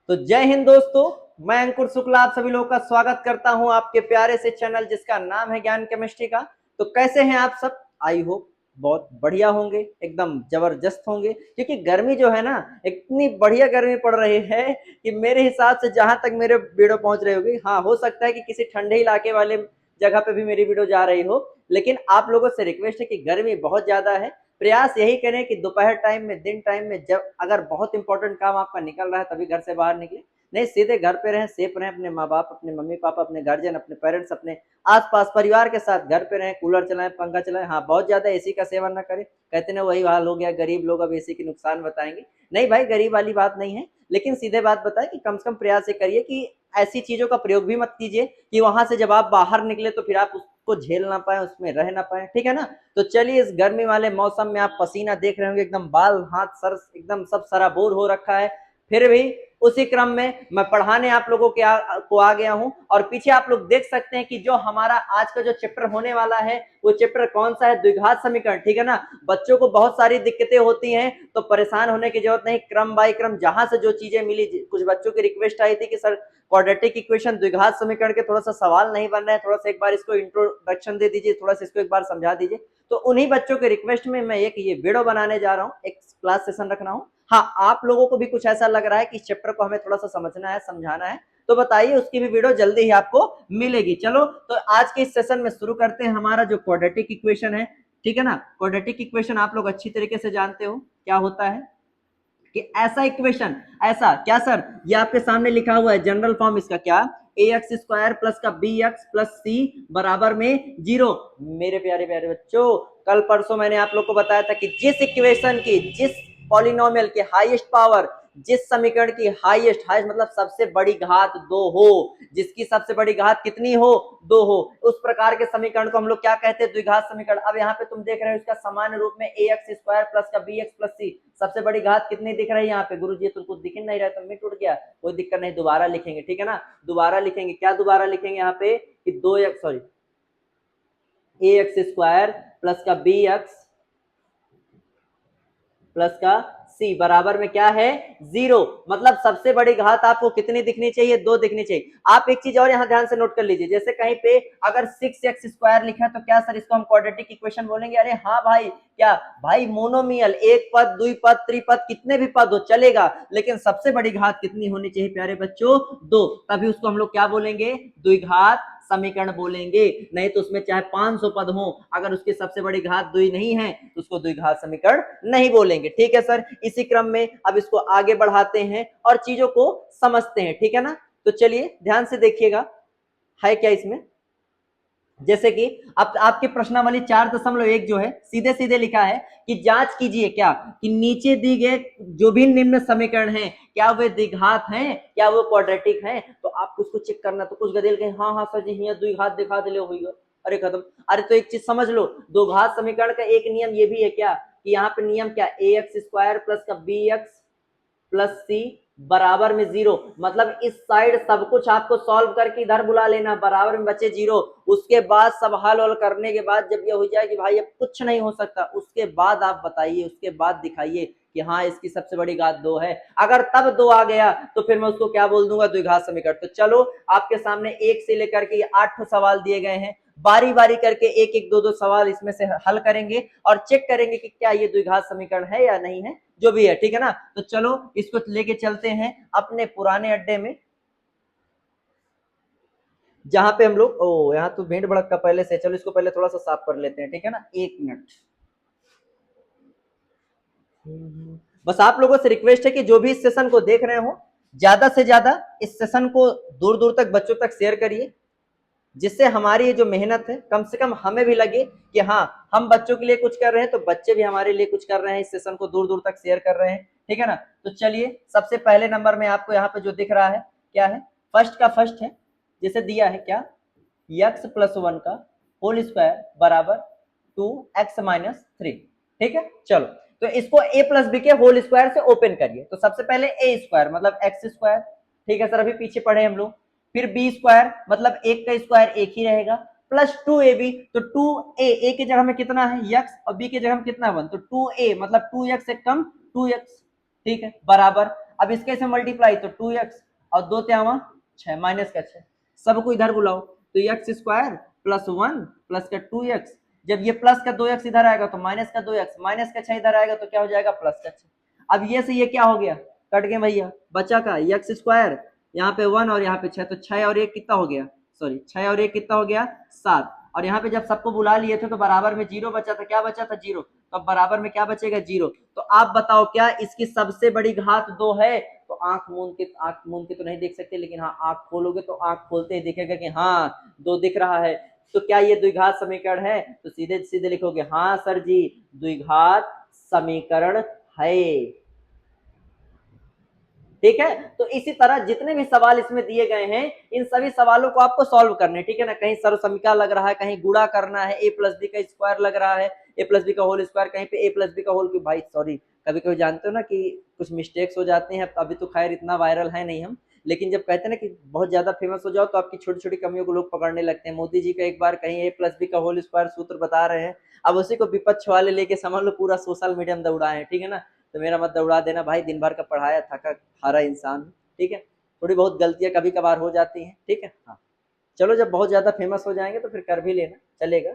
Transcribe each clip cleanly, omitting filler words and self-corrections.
तो जय हिंद दोस्तों, मैं अंकुर शुक्ला आप सभी लोगों का स्वागत करता हूं आपके प्यारे से चैनल जिसका नाम है ज्ञान केमिस्ट्री का। तो कैसे हैं आप सब? आई होप बहुत बढ़िया होंगे, एकदम जबरदस्त होंगे, क्योंकि गर्मी जो है ना, इतनी बढ़िया गर्मी पड़ रही है कि मेरे हिसाब से जहां तक मेरे वीडियो पहुंच रही होगी, हाँ हो सकता है कि किसी ठंडे इलाके वाले जगह पे भी मेरी वीडियो जा रही हो, लेकिन आप लोगों से रिक्वेस्ट है कि गर्मी बहुत ज्यादा है। प्रयास यही करें कि दोपहर टाइम में, दिन टाइम में, जब अगर बहुत इंपॉर्टेंट काम आपका निकल रहा है तभी घर से बाहर निकले, नहीं सीधे घर पे रहें, सेफ रहें, अपने माँ बाप, अपने मम्मी पापा, अपने गार्जियन, अपने पेरेंट्स, अपने आसपास परिवार के साथ घर पे रहें, कूलर चलाएं, पंखा चलाएं। हाँ, बहुत ज्यादा एसी का सेवन ना करें। कहते ना वही हाल हो गया, गरीब लोग अब एसी के नुकसान बताएंगे। नहीं भाई, गरीब वाली बात नहीं है, लेकिन सीधे बात बताएं कि कम से कम प्रयास ये करिए कि ऐसी चीजों का प्रयोग भी मत कीजिए कि वहां से जब आप बाहर निकले तो फिर आप उसको झेल ना पाए, उसमें रह ना पाए, ठीक है ना। तो चलिए, इस गर्मी वाले मौसम में आप पसीना देख रहे होंगे, एकदम बाल हाथ सर एकदम सब सराबोर हो रखा है, फिर भी उसी क्रम में मैं पढ़ाने आप लोगों के को आ गया हूं। और पीछे आप लोग देख सकते हैं कि जो हमारा आज का जो चैप्टर होने वाला है वो चैप्टर कौन सा है? द्विघात समीकरण, ठीक है ना। बच्चों को बहुत सारी दिक्कतें होती हैं तो परेशान होने की जरूरत नहीं, क्रम बाय क्रम जहां से जो चीजें मिली। कुछ बच्चों की रिक्वेस्ट आई थी कि सर क्वाड्रेटिक इक्वेशन, द्विघात समीकरण के थोड़ा सा सवाल नहीं बन रहे हैं, थोड़ा सा एक बार इसको इंट्रोडक्शन दे दीजिए, थोड़ा सा इसको एक बार समझा दीजिए। तो उन्हीं बच्चों के रिक्वेस्ट में मैं एक ये वीडियो बनाने जा रहा हूँ, एक क्लास सेशन रख रहा हूँ। हाँ, आप लोगों को भी कुछ ऐसा लग रहा है कि इस चैप्टर को हमें थोड़ा सा समझना है, समझाना है, तो बताइए, उसकी भी वीडियो जल्दी ही आपको मिलेगी। चलो, तो आज के इस सेशन में शुरू करते हैं। हमारा जो क्वाड्रेटिक इक्वेशन है, ठीक है ना, क्वाड्रेटिक इक्वेशन आप लोग अच्छी तरीके से जानते हो क्या होता है कि ऐसा इक्वेशन, ऐसा क्या सर? ये आपके सामने लिखा हुआ है जनरल फॉर्म इसका, क्या? ए एक्स स्क्वायर प्लस का बी एक्स प्लस सी बराबर में 0। मेरे प्यारे प्यारे बच्चों, कल परसों मैंने आप लोग को बताया था कि जिस इक्वेशन की, जिस पॉलिनोमियल की हाईएस्ट पावर, जिस समीकरण की हाईएस्ट, हाईएस्ट मतलब सबसे बड़ी घात 2 हो, जिसकी सबसे बड़ी घात कितनी हो? 2 हो, उस प्रकार के समीकरण को हम लोग क्या कहते हैं? द्विघात समीकरण। अब यहाँ पे तुम देख रहे हो इसका सामान्य रूप में ए एक्स स्क्वायर प्लस का बी एक्स प्लस सी, सबसे बड़ी घात कितनी दिख रही है यहाँ पे? गुरु जी तो कुछ दिख नहीं रहा है, तो मिट उठ गया, कोई दिक्कत नहीं, दोबारा लिखेंगे, ठीक है ना। दोबारा लिखेंगे, क्या दोबारा लिखेंगे यहाँ पे कि 2 एक्स, सॉरी, ए एक्स स्क्वायर प्लस का बी एक्स प्लस का सी बराबर में क्या है? 0। मतलब सबसे बड़ी घात आपको कितनी दिखनी चाहिए? 2 दिखनी चाहिए। आप एक चीज और यहां ध्यान से नोट कर लीजिए, जैसे कहीं पे अगर 6x स्क्वायर लिखा है तो क्या सर इसको हम क्वाड्रेटिक इक्वेशन बोलेंगे? अरे हाँ भाई, क्या भाई? मोनोमियल, एक पद, द्विपद, त्रिपद, कितने भी पद हो चलेगा, लेकिन सबसे बड़ी घात कितनी होनी चाहिए प्यारे बच्चों? 2। तभी उसको हम लोग क्या बोलेंगे? द्विघात समीकरण बोलेंगे। नहीं तो उसमें चाहे 500 पद हो, अगर उसकी सबसे बड़ी घात 2 नहीं है तो उसको द्विघात समीकरण नहीं बोलेंगे, ठीक है सर। इसी क्रम में अब इसको आगे बढ़ाते हैं और चीजों को समझते हैं, ठीक है ना। तो चलिए ध्यान से देखिएगा, है क्या इसमें। जैसे कि अब आपके प्रश्नावली 4.1 जो है, सीधे सीधे लिखा है कि जांच कीजिए क्या कि नीचे दी गए जो भी निम्न समीकरण हैं, क्या वे द्विघात हैं, क्या वो क्वाड्रेटिक हैं। तो आपको उसको चेक करना। तो कुछ गदेल कहे हाँ हाँ सर जी, यहाँ द्विघात दिखा दिले होगा, अरे खत्म। अरे तो एक चीज समझ लो, दो घात समीकरण का एक नियम ये भी है क्या कि यहाँ पे नियम क्या? ए एक्स स्क्वायर प्लस का बी एक्स प्लस सी बराबर में 0। मतलब इस साइड सब कुछ आपको सॉल्व करके इधर बुला लेना, बराबर में बचे 0। उसके बाद सब हल वल करने के बाद जब ये हो जाए कि भाई अब कुछ नहीं हो सकता, उसके बाद आप बताइए, उसके बाद दिखाइए कि हाँ इसकी सबसे बड़ी घात 2 है। अगर तब 2 आ गया तो फिर मैं उसको क्या बोल दूंगा? द्विघात समीकरण। तो चलो, आपके सामने 1 से लेकर के 8 सवाल दिए गए हैं, बारी बारी करके एक एक दो दो सवाल इसमें से हल करेंगे और चेक करेंगे कि क्या ये द्विघात समीकरण है या नहीं है, जो भी है, ठीक है ना। तो चलो इसको लेके चलते हैं अपने पुराने अड्डे में, जहां पे हम लोग, ओ यहाँ तो भेंट भड़क पहले से। चलो इसको पहले थोड़ा सा साफ कर लेते हैं, ठीक है ना, 1 मिनट। बस आप लोगों से रिक्वेस्ट है कि जो भी इस सेशन को देख रहे हो, ज्यादा से ज्यादा इस सेशन को दूर दूर तक बच्चों तक शेयर करिए, जिससे हमारी जो मेहनत है कम से कम हमें भी लगे कि हाँ हम बच्चों के लिए कुछ कर रहे हैं, तो बच्चे भी हमारे लिए कुछ कर रहे हैं, इस सेशन को दूर दूर तक शेयर कर रहे हैं, ठीक है ना। तो चलिए, सबसे पहले नंबर में आपको यहाँ पे जो दिख रहा है क्या है? फर्स्ट का फर्स्ट है, जैसे दिया है क्या? x प्लस 1 का होल स्क्वायर बराबर 2x-3, ठीक है। चलो, तो इसको a प्लस बी के होल स्क्वायर से ओपन करिए। तो सबसे पहले a स्क्वायर मतलब x स्क्वायर, ठीक है सर, अभी पीछे पढ़े हम लोग। फिर बी स्क्वायर मतलब एक का स्क्वायर एक ही रहेगा, प्लस 2ab, तो 2a के जगह में कितना है? x, और b के जगह में कितना 1, तो 2a मतलब 2x से कम 2x, ठीक है, बराबर। अब इसके से मल्टीप्लाई तो 2x और 2 त्यावा 6 माइनस का 6, सबको इधर बुलाओ तो x स्क्वायर प्लस 1 प्लस का 2x, जब ये प्लस का 2x इधर आएगा तो माइनस का 2x, माइनस का 6 इधर आएगा तो क्या हो जाएगा प्लस का 6। अब ये से ये क्या हो गया, कट गए भैया, बचा का x स्क्वायर, यहाँ पे 1 और यहाँ पे 6, तो 6 और 1 कितना हो गया, सॉरी 6 और 1 कितना हो गया 7, और यहाँ पे जब सबको बुला लिए थे तो बराबर में 0 बचा था, क्या बचा था 0, तो अब बराबर में क्या बचेगा 0। तो आप बताओ क्या इसकी सबसे बड़ी घात 2 है, तो आंख मूंद के तो नहीं देख सकते, लेकिन हाँ आंख खोलोगे तो आंख खोलते ही दिखेगा कि हाँ 2 दिख रहा है। तो क्या ये द्विघात समीकरण है, तो सीधे सीधे लिखोगे हाँ सर जी द्विघात समीकरण है। ठीक है, तो इसी तरह जितने भी सवाल इसमें दिए गए हैं इन सभी सवालों को आपको सॉल्व करने, ठीक है ना, कहीं सर्वसमीका लग रहा है, कहीं गुणा करना है, a प्लस बी का स्क्वायर लग रहा है, a प्लस बी का होल स्क्वायर, कहीं पे a प्लस बी का होल की, भाई सॉरी कभी कभी जानते हो ना कि कुछ मिस्टेक्स हो जाते हैं, अभी तो खैर इतना वायरल है नहीं हम, लेकिन जब कहते हैं ना कि बहुत ज्यादा फेमस हो जाओ तो आपकी छोटी छोटी कमियों को लोग पकड़ने लगते हैं। मोदी जी का एक बार कहीं a प्लस बी का होल स्क्वायर सूत्र बता रहे हैं, अब उसी को विपक्ष वाले लेके समझ लो पूरा सोशल मीडिया में दौड़ाए हैं, ठीक है ना, तो मेरा मत दौड़ा देना भाई, दिन भर का पढ़ाया थका हारा इंसान, ठीक है, थोड़ी बहुत गलतियां कभी कभार हो जाती हैं, ठीक है। हाँ चलो जब बहुत ज्यादा फेमस हो जाएंगे तो फिर कर भी लेना चलेगा।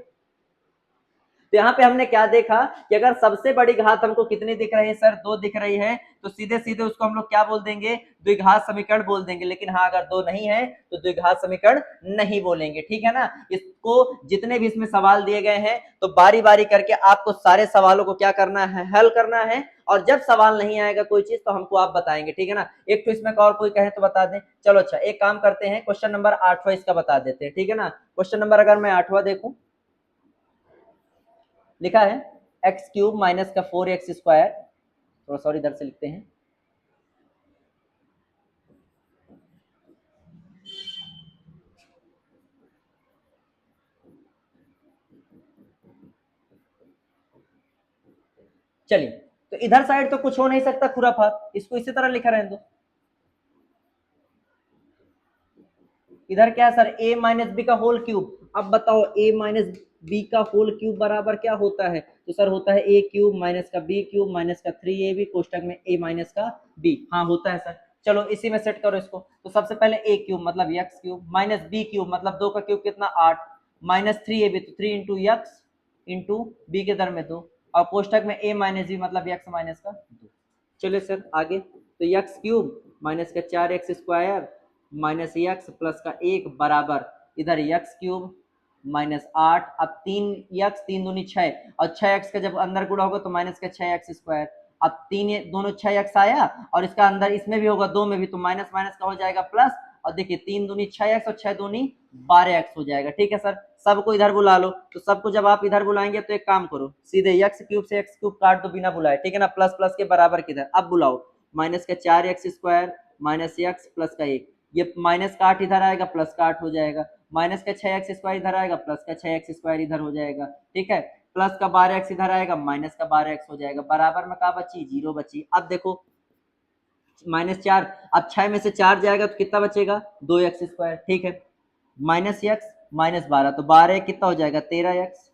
तो यहाँ पे हमने क्या देखा कि अगर सबसे बड़ी घात हमको कितनी दिख रही है सर, 2 दिख रही है, तो सीधे सीधे उसको हम लोग क्या बोल देंगे, द्विघात समीकरण बोल देंगे, लेकिन हाँ अगर 2 नहीं है तो द्विघात समीकरण नहीं बोलेंगे, ठीक है ना। इसको जितने भी इसमें सवाल दिए गए हैं तो बारी बारी करके आपको सारे सवालों को क्या करना है, हल करना है, और जब सवाल नहीं आएगा कोई चीज तो हमको आप बताएंगे, ठीक है ना। एक तो इसमें और कोई कहे तो बता दें, चलो अच्छा एक काम करते हैं, क्वेश्चन नंबर 8वां इसका बता देते हैं, ठीक है ना। क्वेश्चन नंबर अगर मैं 8वां देखूं, लिखा है एक्स क्यूब माइनस का 4x स्क्वायर, थोड़ा सॉरी इधर से लिखते हैं, चलिए तो इधर साइड तो कुछ हो नहीं सकता खुराफात, इसको इसी तरह लिखा रहने दो। इधर क्या है सर, a माइनस बी का होल क्यूब, अब बताओ a माइनस बी का होल क्यूब बराबर क्या होता है, तो सर होता है a क्यूब माइनस का b क्यूब माइनस का 3ab कोष्टक में a माइनस का b, हाँ होता है सर। चलो इसी में सेट करो इसको, तो सबसे पहले a क्यूब मतलब x cube minus b cube मतलब 2 का क्यूब कितना 8 माइनस 3ab तो 3 इंटू एक्स इंटू बी के दर में 2, और कोष्टक में a माइनस बी मतलब x माइनस का 2। चलिए सर आगे, तो एक्स क्यूब माइनस का 4x square minus x plus का 1 बराबर इधर एक्स क्यूब माइनस 8, अब 3x 3 दूनी 6 और 6x का जब अंदर गुणा होगा तो माइनस का 6x स्क्वायर, अब 3 दोनों 6x आया और इसका अंदर इसमें भी होगा 2 में भी, तो माइनस माइनस का हो जाएगा प्लस, और देखिए 3 दूनी 6x और 6 दूनी 12x हो जाएगा, ठीक है सर। सबको इधर बुला लो, तो सबको जब आप इधर बुलाएंगे तो एक काम करो सीधे एक्स क्यूब से एक्स क्यूब काट दो बिना बुलाए, ठीक है ना, प्लस प्लस के बराबर किधर, अब बुलाओ माइनस का 4x square minus x plus का 1, ये माइनस का 8 इधर आएगा प्लस का 8 हो जाएगा, माइनस का 6x स्क्वायर इधर आएगा प्लस का 6x स्क्वायर इधर हो जाएगा, ठीक है, प्लस का 12x इधर आएगा माइनस का 12x हो जाएगा, बराबर में क्या बची 0 बची। अब देखो -4, अब 6 में से 4 जाएगा तो कितना बचेगा 2x स्क्वायर, ठीक है, माइनस एक्स माइनस 12 तो 12 कितना हो जाएगा 13x,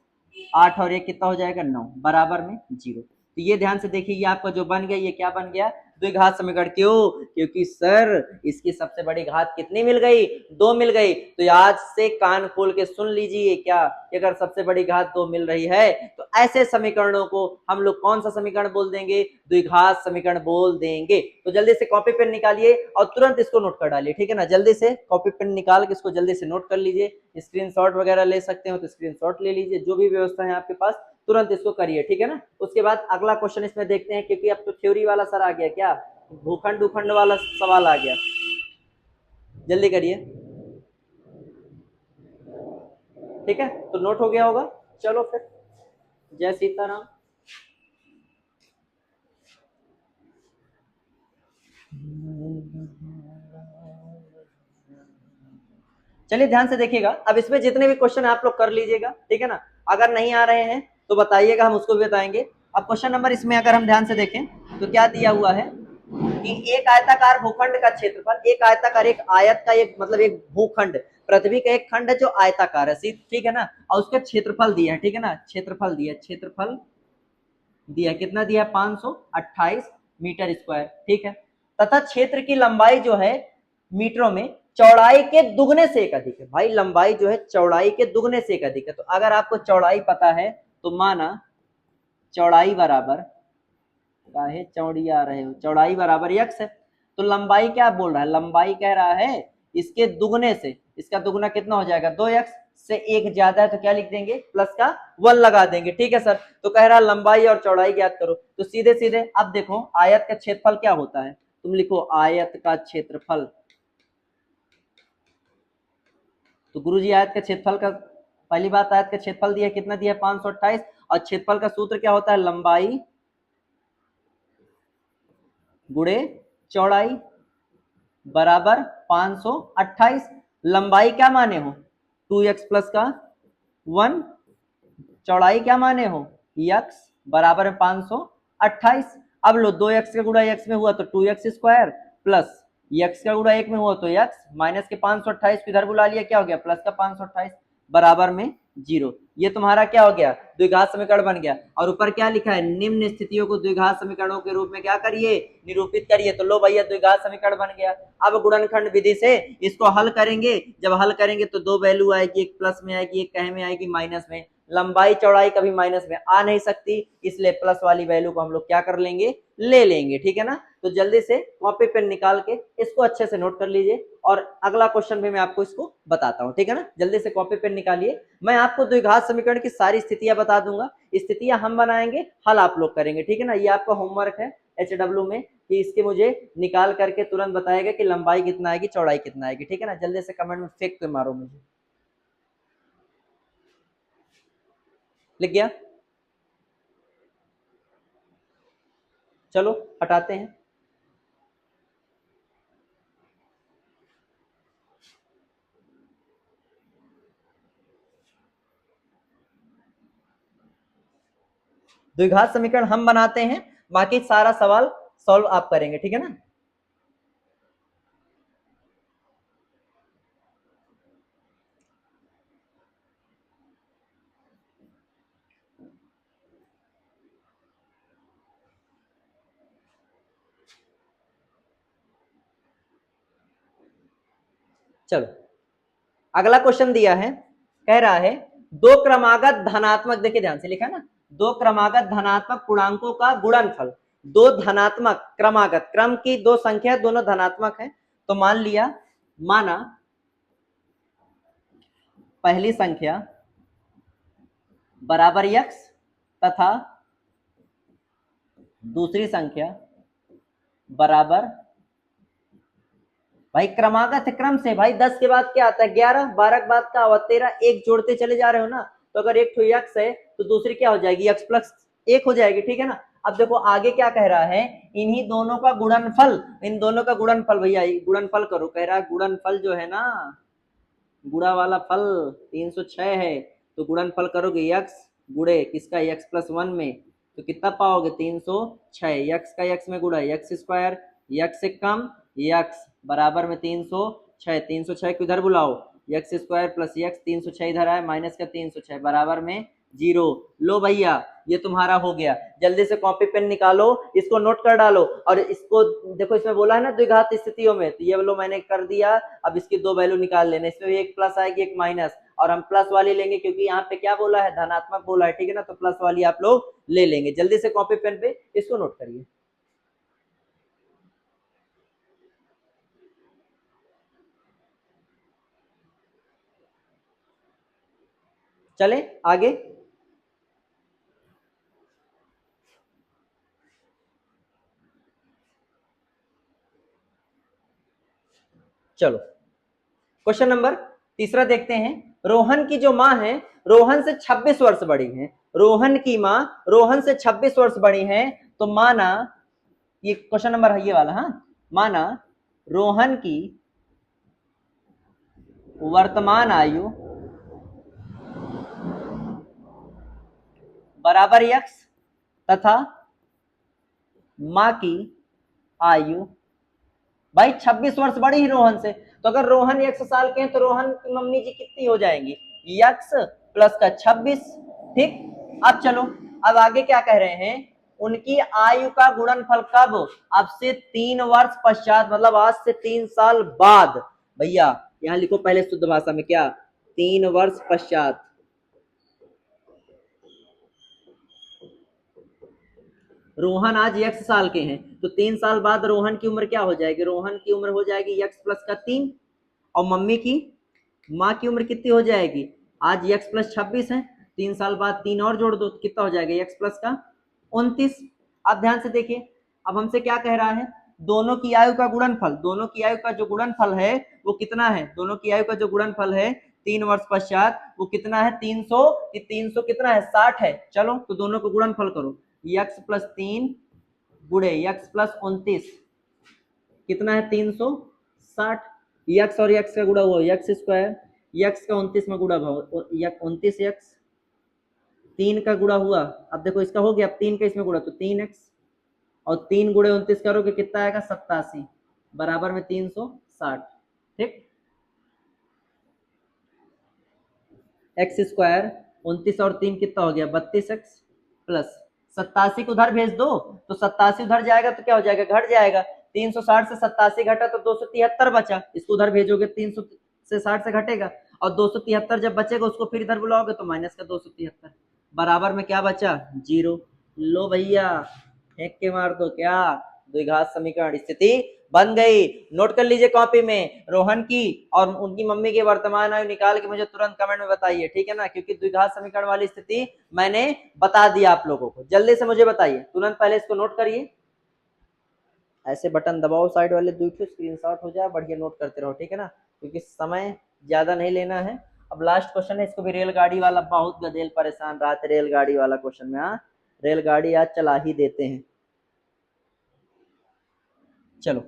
8 और 1 कितना हो जाएगा 9 बराबर में 0। तो ये ध्यान से देखिए, ये आपका जो बन गया ये क्या बन गया द्विघात समीकरण, क्यों, क्योंकि सर इसकी सबसे बड़ी घात कितनी मिल गई 2 मिल गई। तो आज से कान खोल के सुन लीजिए, क्या अगर सबसे बड़ी घात 2 मिल रही है तो ऐसे समीकरणों को हम लोग कौन सा समीकरण बोल देंगे, द्विघात समीकरण बोल देंगे। तो जल्दी से कॉपी पेन निकालिए और तुरंत इसको नोट कर डालिए, ठीक है ना, जल्दी से कॉपी पेन निकाल के इसको जल्दी से नोट कर लीजिए, स्क्रीनशॉट वगैरह ले सकते हो तो स्क्रीनशॉट ले लीजिए, जो भी व्यवस्था है आपके पास तुरंत इसको करिए, ठीक है ना। उसके बाद अगला क्वेश्चन इसमें देखते हैं, क्योंकि अब तो थ्योरी वाला सर आ गया, क्या भूखंड उखंड वाला सवाल आ गया, जल्दी करिए, ठीक है, तो नोट हो गया होगा। चलो फिर जय सीताराम। चलिए ध्यान से देखिएगा, अब इसमें जितने भी क्वेश्चन आप लोग कर लीजिएगा, ठीक है ना, अगर नहीं आ रहे हैं तो बताइएगा, हम उसको भी बताएंगे। अब क्वेश्चन नंबर इसमें अगर हम ध्यान से देखें तो क्या दिया हुआ है कि एक आयताकार भूखंड का क्षेत्रफल, एक आयताकार एक आयत का एक मतलब एक भूखंड, पृथ्वी का एक खंड है जो आयताकार है, ठीक है ना, और उसका क्षेत्रफल दिया है, ठीक है ना, क्षेत्रफल दिया, क्षेत्रफल दिया कितना दिया 528 मीटर स्क्वायर, ठीक है। तथा क्षेत्र की लंबाई जो है मीटरों में चौड़ाई के दुगने से एक अधिक है। भाई लंबाई जो है चौड़ाई के दुगने से एक अधिक है। तो अगर आपको चौड़ाई पता है तो माना चौड़ाई बराबर, काहे चौड़ी आ रहे हो, चौड़ाई बराबर x है, तो लंबाई क्या बोल रहा है, लंबाई कह रहा है इसके दुगने से, इसका दुगना कितना हो जाएगा 2x से एक ज्यादा है तो क्या लिख देंगे प्लस का 1 लगा देंगे। ठीक है सर, तो कह रहा लंबाई और चौड़ाई ज्ञात करो। तो सीधे सीधे अब देखो आयत का क्षेत्रफल क्या होता है, तुम लिखो आयत का क्षेत्रफल। तो गुरुजी आयत का क्षेत्रफल का, पहली बात आयत का क्षेत्रफल दिया कितना दिया 528, और क्षेत्रफल का सूत्र क्या होता है लंबाई गुणे चौड़ाई बराबर 528। लंबाई क्या माने हो 2x प्लस का 1, चौड़ाई क्या माने हो x बराबर 528। अब लो 2x का गुणा x में हुआ तो 2x स्क्वायर प्लस x का गुणा 1 में हुआ तो x माइनस के 528 को इधर बुला लिया, क्या हो गया प्लस का 528 बराबर में 0। ये तुम्हारा क्या हो गया द्विघात समीकरण बन गया। और ऊपर क्या लिखा है निम्न स्थितियों को द्विघात समीकरणों के रूप में क्या करिए निरूपित करिए। तो लो भैया द्विघात समीकरण बन गया। अब गुणनखंड विधि से इसको हल करेंगे, जब हल करेंगे तो दो वैल्यू आएगी, एक प्लस में आएगी एक कहे में आएगी माइनस में। लंबाई चौड़ाई कभी माइनस में आ नहीं सकती, इसलिए प्लस वाली वैल्यू को हम लोग क्या कर लेंगे ले लेंगे। ठीक है ना, तो जल्दी से कॉपी पेन निकाल के इसको अच्छे से नोट कर लीजिए और अगला क्वेश्चन भी मैं आपको इसको बताता हूं। ठीक है ना, जल्दी से कॉपी पेन निकालिए। मैं आपको द्विघात समीकरण की सारी स्थितियां बता दूंगा, स्थितियां हम बनाएंगे हल आप लोग करेंगे। ठीक है ना, ये आपका होमवर्क है HW में कि इसके मुझे निकाल करके तुरंत बताएगा कि लंबाई कितना आएगी चौड़ाई कितना आएगी। ठीक है ना, जल्दी से कमेंट में फेंक के मारो मुझे। लिख गया, चलो हटाते हैं। द्विघात समीकरण हम बनाते हैं, बाकी सारा सवाल सॉल्व आप करेंगे। ठीक है ना, चलो अगला क्वेश्चन दिया है, कह रहा है दो क्रमागत धनात्मक, देखिए ध्यान से लिखा ना, दो क्रमागत धनात्मक पूर्णांकों का गुणनफल, दो धनात्मक क्रमागत, क्रम की दो संख्या दोनों धनात्मक है। तो मान लिया, माना पहली संख्या बराबर x तथा दूसरी संख्या बराबर, भाई क्रमागत है क्रम से, भाई 10 के बाद क्या आता है 11, 12 के बाद क्या हुआ 13, एक जोड़ते चले जा रहे हो ना, तो अगर एक तो x है तो दूसरी क्या हो जाएगी x प्लस 1 हो जाएगी। ठीक है ना, अब देखो आगे क्या कह रहा है, इन्हीं दोनों का गुणनफल, इन दोनों का गुणनफल, भैया गुणनफल करो, कह रहा है गुणनफल जो है ना, गुणा वाला फल 306 है, तो गुणनफल करोगे x गुणे किसका x प्लस 1 में, तो कितना पाओगे 306, x का x में गुणा x स्क्वायर, x से कम x बराबर में 306, 306 को इधर बुलाओ, x स्क्वायर प्लस x 306 इधर आए माइनस का 306 बराबर में 0। लो भैया ये तुम्हारा हो गया, जल्दी से कॉपी पेन निकालो, इसको नोट कर डालो। और इसको देखो, इसमें बोला है ना द्विघात स्थितियों में, तो ये लो मैंने कर दिया। अब इसकी दो वैल्यू निकाल लेना, इसमें भी एक प्लस आएगी एक माइनस, और हम प्लस वाली लेंगे क्योंकि यहाँ पे क्या बोला है धनात्मक बोला है। ठीक है ना, तो प्लस वाली आप लोग ले लेंगे। जल्दी से कॉपी पेन पे इसको नोट करिए। चले आगे, चलो क्वेश्चन नंबर तीसरा देखते हैं। रोहन की जो माँ है रोहन से 26 वर्ष बड़ी है, रोहन की माँ रोहन से 26 वर्ष बड़ी है। तो माना, ये क्वेश्चन नंबर है ये वाला, हाँ, माना रोहन की वर्तमान आयु बराबर x तथा माँ की आयु, भाई 26 वर्ष बड़ी ही रोहन से, तो अगर रोहन 100 साल के हैं तो रोहन की मम्मी जी कितनी हो जाएंगी x प्लस का 26। ठीक, अब चलो अब आगे क्या कह रहे हैं, उनकी आयु का गुणनफल कब? अब से 3 वर्ष पश्चात, मतलब आज से 3 साल बाद। भैया यहां लिखो पहले शुद्ध भाषा में क्या, 3 वर्ष पश्चात। रोहन आज x साल के हैं, तो 3 साल बाद रोहन की उम्र क्या हो जाएगी? रोहन की उम्र हो जाएगी x प्लस का 3। और मम्मी की, माँ की उम्र कितनी हो जाएगी? आज x प्लस 26 है, 3 साल बाद 3 और जोड़ दो, कितना हो जाएगा? x प्लस का 29। आप ध्यान से देखिए, अब हमसे क्या कह रहा है? दोनों की आयु का गुणनफल, दोनों की आयु का जो गुणनफल है वो कितना है? दोनों की आयु का जो गुणनफल है 3 वर्ष पश्चात वो कितना है? 300। 300 कितना है? 60 है। चलो तो दोनों को गुणनफल करो, x प्लस 3 गुणे x प्लस 29 कितना है? 360। x और x का गुणा हुआ x स्क्वायर, x का 29 में गुणा भाव 29x, 3 का गुणा हुआ, अब देखो इसका हो गया, अब 3 का इसमें गुणा तो 3x, और 3 गुणे 29 करोगे कितना आएगा? 87 बराबर में 360। ठीक, एक्स स्क्वायर 29 और 3 कितना हो गया? 32x प्लस 87 को उधर भेज दो तो 87 उधर जाएगा तो क्या हो जाएगा? घट जाएगा। 360 से 87 घटा तो 273 बचा, इसको उधर भेजोगे 300 से 60 से घटेगा, और 273 जब बचेगा उसको फिर इधर बुलाओगे तो माइनस का 273 बराबर में क्या बचा? 0। लो भैया फेंक के मार दो, क्या द्विघात समीकरण स्थिति बन गई। नोट कर लीजिए कॉपी में, रोहन की और उनकी मम्मी की वर्तमान आयु निकाल के मुझे तुरंत कमेंट में बताइए, ठीक है ना, क्योंकि द्विघात समीकरण वाली स्थिति मैंने बता दिया आप लोगों को। जल्दी से मुझे बताइए तुरंत, पहले इसको नोट करिए, ऐसे बटन दबाओ साइड वाले, दूसरे स्क्रीनशॉट हो जाए, बढ़िया नोट करते रहो, ठीक है ना, क्योंकि समय ज्यादा नहीं लेना है। अब लास्ट क्वेश्चन है, इसको भी रेलगाड़ी वाला बहुत गधेल परेशान रहा था रेलगाड़ी वाला क्वेश्चन में। हाँ, रेलगाड़ी आज चला ही देते हैं। चलो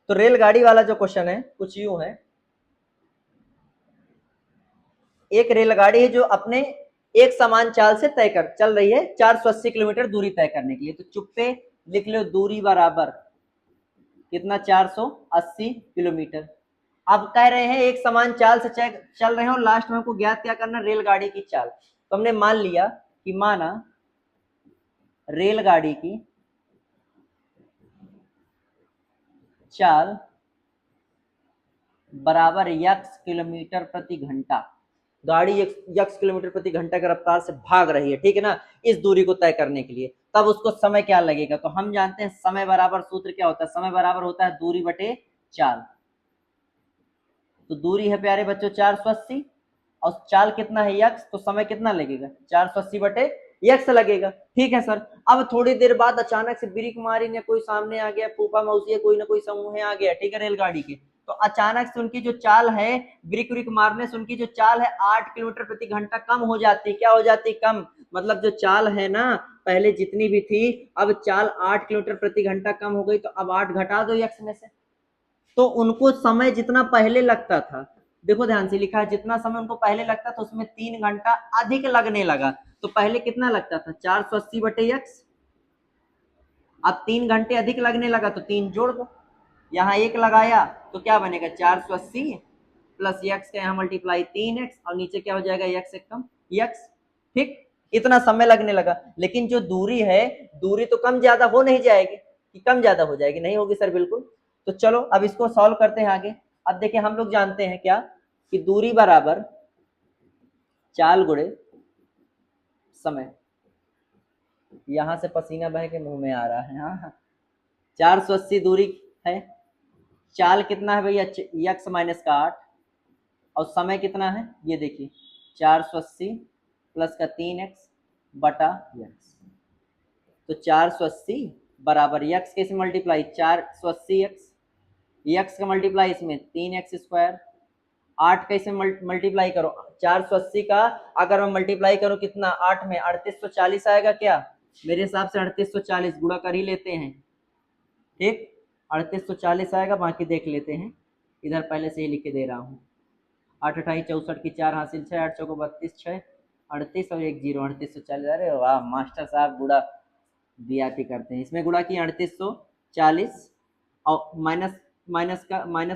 तो रेलगाड़ी वाला जो क्वेश्चन है कुछ यूं है, एक रेलगाड़ी है जो अपने एक समान चाल से तय कर चल रही है 480 किलोमीटर दूरी तय करने के लिए, तो चुप्पे लिख लो दूरी बराबर कितना? 480 किलोमीटर। अब कह रहे हैं एक समान चाल से चल रहे हैं और लास्ट में हमको ज्ञात क्या करना? रेलगाड़ी की चाल। तो हमने मान लिया कि माना रेलगाड़ी की चाल बराबर यक्स किलोमीटर प्रति घंटा, गाड़ी यक्स किलोमीटर प्रति घंटा की रफ्तार से भाग रही है, ठीक है ना, इस दूरी को तय करने के लिए, तब उसको समय क्या लगेगा? तो हम जानते हैं समय बराबर सूत्र क्या होता है, समय बराबर होता है दूरी बटे चाल। तो दूरी है प्यारे बच्चों 480 और चाल कितना है? यक्स, तो समय कितना लगेगा? 480 बटे यक्स लगेगा। ठीक है सर। अब थोड़ी देर बाद अचानक से ब्रेक मारी ने कोई सामने आ गया, फूफा मौसी कोई ना कोई समूह आ गया, ठीक है, रेलगाड़ी के, तो अचानक से उनकी जो चाल है, ब्रेक व्रिक मारने से उनकी जो चाल है 8 किलोमीटर प्रति घंटा कम हो जाती है। क्या हो जाती? कम। मतलब जो चाल है ना पहले जितनी भी थी, अब चाल 8 किलोमीटर प्रति घंटा कम हो गई, तो अब 8 घटा दो यक्स में से, तो उनको समय जितना पहले लगता था, देखो ध्यान से लिखा है, जितना समय उनको पहले लगता था उसमें 3 घंटा अधिक लगने लगा। तो पहले कितना लगता था? 480 बटे यक्स, अब 3 घंटे अधिक लगने लगा तो 3 जोड़ दो, यहाँ 1 लगाया तो क्या बनेगा? 480 प्लस यक्स का यहाँ मल्टीप्लाई 3x, और नीचे क्या हो जाएगा? यक्स एक कम यक्स। ठीक, इतना समय लगने लगा, लेकिन जो दूरी है, दूरी तो कम ज्यादा हो नहीं जाएगी कि कम ज्यादा हो जाएगी? नहीं होगी सर, बिल्कुल। तो चलो अब इसको सॉल्व करते हैं आगे। अब देखिए हम लोग जानते हैं क्या, कि दूरी बराबर चाल गुणे समय। यहां से पसीना बह के मुंह में आ रहा है। हाँ, 480 दूरी है, चाल कितना है भैया? यक्स माइनस का 8, और समय कितना है? ये देखिए 480 प्लस का 3x बटा यक्स, तो 480 बराबर यक्स कैसे मल्टीप्लाई? 480x, यक्स का मल्टीप्लाई इसमें 3x स्क्वायर, 8 कैसे मल्टीप्लाई करो? 480 का अगर मैं मल्टीप्लाई करूं कितना? 8 में 3840 आएगा क्या? मेरे हिसाब से 3840 गुणा कर ही लेते हैं। ठीक, 3840 आएगा, बाकी देख लेते हैं, इधर पहले से ही लिख के दे रहा हूँ। 8 अठाई 64 की 4 हासिल 6, 8 चौको 32, 6 38 और 1 0 3840। अरे वाह मास्टर साहब, गुड़ा वीआईपी करते हैं। इसमें गुड़ा की 3840 और माइनस माइनस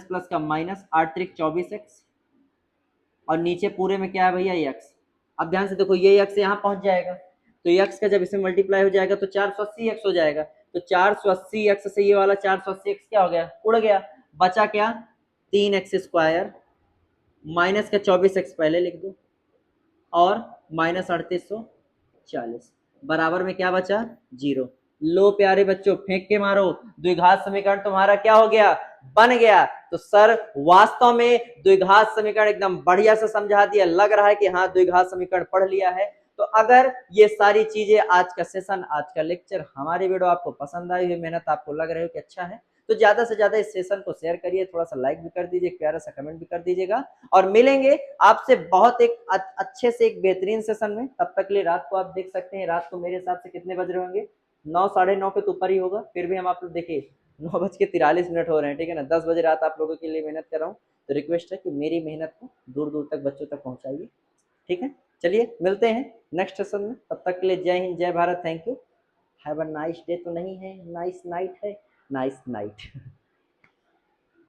प्लस का माइनस, 8 त्रिक 24x, और नीचे पूरे में क्या है भैया x। अब ध्यान से देखो ये x यहाँ पहुंच जाएगा, तो x का जब इसमें मल्टीप्लाई हो जाएगा तो 480x हो जाएगा। तो 480x से ये वाला 480x क्या हो गया, उड़ गया, बचा क्या 3x² माइनस का 24x पहले लिख दो और माइनस 3840 बराबर में क्या बचा 0। लो प्यारे बच्चों फेंक के मारो, द्विघात समीकरण तुम्हारा क्या हो गया, बन गया। तो सर वास्तव में द्विघात समीकरण एकदम बढ़िया से समझा दिया, लग रहा है कि हाँ द्विघात समीकरण पढ़ लिया है। तो अगर ये सारी चीजें, आज का सेशन, आज का लेक्चर, हमारी वीडियो आपको पसंद आई हुई, मेहनत आपको लग रही हो कि अच्छा है, तो ज्यादा से ज्यादा इस सेशन को शेयर करिए, थोड़ा सा लाइक भी कर दीजिए, प्यारा सा कमेंट भी कर दीजिएगा, और मिलेंगे आपसे बहुत एक अच्छे से एक बेहतरीन सेशन में। तब तक के लिए रात को आप देख सकते हैं, रात को मेरे हिसाब से कितने बज रहे होंगे, 9 9:30 के तो ऊपर ही होगा, फिर भी हम आप लोग देखिए 9:43 हो रहे हैं, ठीक है ना, 10 बजे रात आप लोगों के लिए मेहनत कर रहा हूँ। तो रिक्वेस्ट है कि मेरी मेहनत को दूर दूर तक बच्चों तक पहुंचाइए, ठीक है। चलिए मिलते हैं नेक्स्ट सेशन में, तब तक के लिए जय हिंद जय Bharat, thank you, have a nice day तो नहीं है, नाइस नाइट है, नाइस नाइट।